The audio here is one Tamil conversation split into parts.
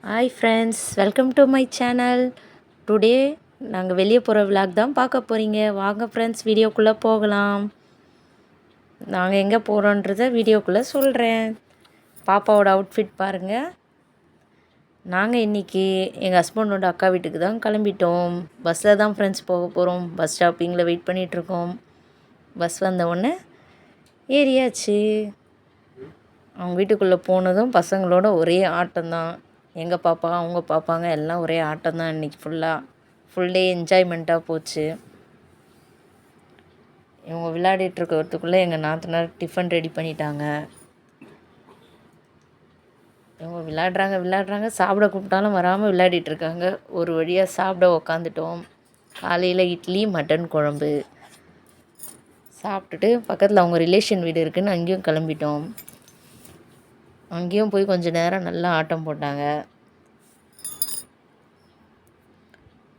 Hi friends, welcome to my channel. Today நாங்கள் வெளியே போகிற விளாக் தான் பார்க்க போகிறீங்க. வாங்க ஃப்ரெண்ட்ஸ், வீடியோக்குள்ளே போகலாம். நாங்கள் எங்கே போகிறோன்றத வீடியோக்குள்ளே சொல்கிறேன். பாப்பாவோட அவுட்ஃபிட் பாருங்கள். நாங்கள் இன்றைக்கி எங்கள் ஹஸ்பண்டோட அக்கா வீட்டுக்கு தான் கிளம்பிட்டோம். பஸ்ஸில் தான் ஃப்ரெண்ட்ஸ் போக போகிறோம். பஸ் ஸ்டாப்பிங்கில் வெயிட் பண்ணிகிட்ருக்கோம். பஸ் வந்த உடனே ஏறியாச்சு. அவங்க வீட்டுக்குள்ளே போனதும் பசங்களோட ஒரே ஆட்டம்தான். எங்கள் பாப்பா அவங்க பாப்பாங்க எல்லாம் ஒரே ஆட்டம் தான். இன்றைக்கி ஃபுல் டே என்ஜாய்மெண்ட்டாக போச்சு. இவங்க விளையாடிட்டுருக்கிறதுக்குள்ளே எங்கள் நாத்தனார் டிஃபன் ரெடி பண்ணிட்டாங்க. இவங்க விளையாடுறாங்க சாப்பிட கூப்பிட்டாலும் வராமல் விளையாடிட்டுருக்காங்க. ஒரு வழியாக சாப்பிட உக்காந்துட்டோம். காலையில் இட்லி மட்டன் குழம்பு சாப்பிட்டுட்டு பக்கத்தில் அவங்க ரிலேஷன் வீடு இருக்குதுன்னு அங்கேயும் கிளம்பிட்டோம். அங்கேயும் போய் கொஞ்சம் நேரம் நல்லா ஆட்டம் போட்டாங்க.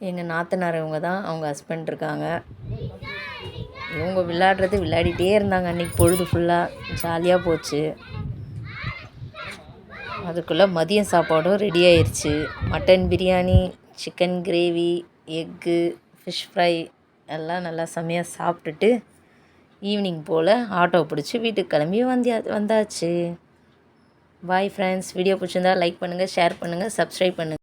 எங்கள் நாத்தனார் இவங்க தான், அவங்க ஹஸ்பண்ட் இருக்காங்க. இவங்க விளையாடிட்டே இருந்தாங்க. அன்றைக்கி பொழுது ஃபுல்லாக ஜாலியாக போச்சு. அதுக்குள்ளே மதியம் சாப்பாடும் ரெடி ஆயிடுச்சு. Mutton biryani, chicken gravy, egg, fish fry எல்லாம் நல்லா செம்மையாக சாப்பிட்டுட்டு ஈவினிங் போல் ஆட்டோ பிடிச்சி வீட்டுக்கு கிளம்பி வந்தாச்சு. Bye friends. வீடியோ பிடிச்சிருந்தா லைக் பண்ணுங்கள், ஷேர் பண்ணுங்கள், சப்ஸ்கிரைப் பண்ணுங்கள்.